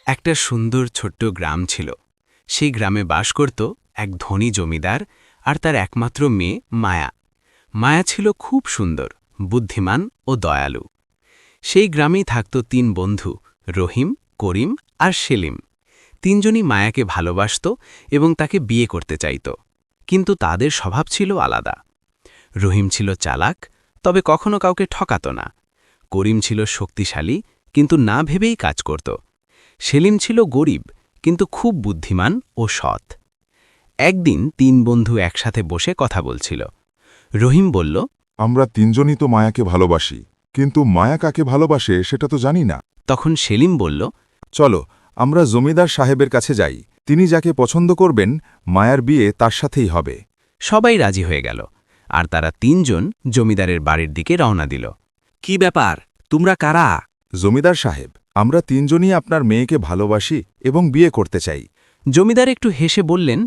একটা সুন্দর ছোট্ট গ্রাম ছিল। সেই গ্রামে বাস করত এক ধনী জমিদার আর তার একমাত্র মেয়ে মায়া। মায়া ছিল খুব সুন্দর, বুদ্ধিমান ও দয়ালু। সেই গ্রামেই থাকত ৩ বন্ধু, রহিম, করিম আর সেলিম। ৩ জনই মায়াকে ভালোবাসত এবং তাকে বিয়ে করতে চাইত। কিন্তু তাদের স্বভাব ছিল আলাদা। রহিম ছিল চালাক, তবে কখনো কাউকে ঠকাত না। করিম ছিল শক্তিশালী, কিন্তু না ভেবেই কাজ করত। সেলিম ছিল গরিব, কিন্তু খুব বুদ্ধিমান ও সৎ। একদিন ৩ বন্ধু একসাথে বসে কথা বলছিল। রহিম বলল, আমরা ৩ জনই তো মায়াকে ভালোবাসি, কিন্তু মায়া কাকে ভালোবাসে সেটা তো জানি না। তখন সেলিম বলল, চলো আমরা জমিদার সাহেবের কাছে যাই, তিনি যাকে পছন্দ করবেন মায়ার বিয়ে তার সাথেই হবে। সবাই রাজি হয়ে গেল, আর তারা ৩ জন জমিদারের বাড়ির দিকে রওনা দিল। কি ব্যাপার, তোমরা কারা? জমিদার সাহেব, আমরা ৩ জনই আপনার মেয়েকে ভালোবাসি এবং বিয়ে করতে চাই। জমিদার একটু হেসে বললেন,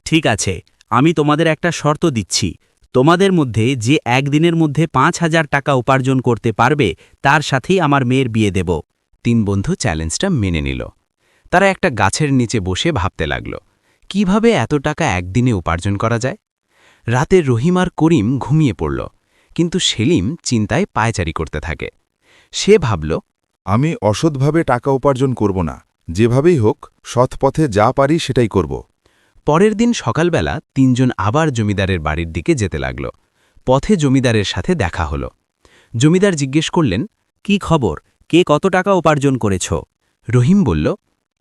ঠিক আছে, আমি তোমাদের একটা শর্ত দিচ্ছি। তোমাদের মধ্যে যে একদিনের মধ্যে ৫,০০০ টাকা উপার্জন করতে পারবে তার সাথেই আমার মেয়ের বিয়ে দেব। ৩ বন্ধু চ্যালেঞ্জটা মেনে নিল। তারা একটা গাছের নিচে বসে ভাবতে লাগল, কিভাবে এত টাকা একদিনে উপার্জন করা যায়। রাতে রহিম আর করিম ঘুমিয়ে পড়ল, কিন্তু সেলিম চিন্তায় পায়চারি করতে থাকে। সে ভাবল, আমি অসৎভাবে টাকা উপার্জন করব না, যেভাবেই হোক সৎ পথে যা পারি সেটাই করব। পরের দিন সকালবেলা ৩ জন আবার জমিদারের বাড়ির দিকে যেতে লাগল। পথে জমিদারের সাথে দেখা হল। জমিদার জিজ্ঞেস করলেন, কি খবর, কে কত টাকা উপার্জন করেছ? রহিম বলল,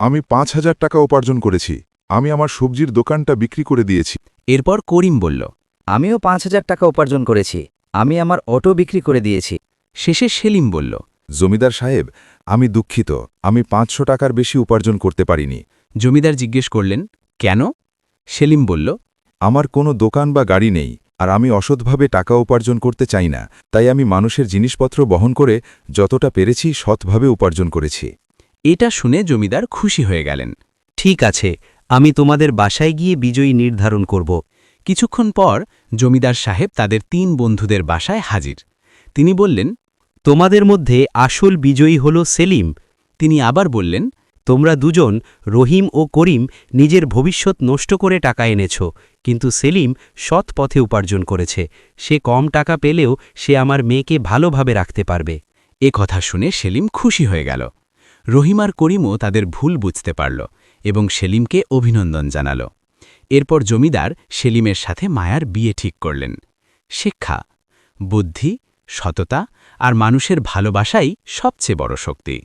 আমি ৫,০০০ টাকা উপার্জন করেছি। আমি আমার সবজির দোকানটা বিক্রি করে দিয়েছি। এরপর করিম বলল, আমিও ৫,০০০ টাকা উপার্জন করেছি। আমি আমার অটো বিক্রি করে দিয়েছি। শেষে সেলিম বলল, জমিদার সাহেব, আমি দুঃখিত, আমি ৫০০ টাকার বেশি উপার্জন করতে পারিনি। জমিদার জিজ্ঞেস করলেন, কেন? সেলিম বলল, আমার কোনো দোকান বা গাড়ি নেই, আর আমি অসৎভাবে টাকা উপার্জন করতে চাই না, তাই আমি মানুষের জিনিসপত্র বহন করে যতটা পেরেছি সৎভাবে উপার্জন করেছি। এটা শুনে জমিদার খুশি হয়ে গেলেন। ঠিক আছে, আমি তোমাদের বাসায় গিয়ে বিজয়ী নির্ধারণ করব। কিছুক্ষণ পর জমিদার সাহেব তাদের ৩ বন্ধুদের বাসায় হাজির। তিনি বললেন, তোমাদের মধ্যে আসল বিজয়ী হল সেলিম। তিনি আবার বললেন, তোমরা দুজন, রহিম ও করিম, নিজের ভবিষ্যৎ নষ্ট করে টাকা এনেছ, কিন্তু সেলিম সৎ পথে উপার্জন করেছে। সে কম টাকা পেলেও সে আমার মেয়েকে ভালোভাবে রাখতে পারবে। এ কথা শুনে সেলিম খুশি হয়ে গেল। রহিম আর করিমও তাদের ভুল বুঝতে পারল এবং সেলিমকে অভিনন্দন জানাল। এরপর জমিদার সেলিমের সাথে মায়ার বিয়ে ঠিক করলেন। শিক্ষা, বুদ্ধি, সততা আর মানুষের ভালোবাসাই সবচেয়ে বড় শক্তি।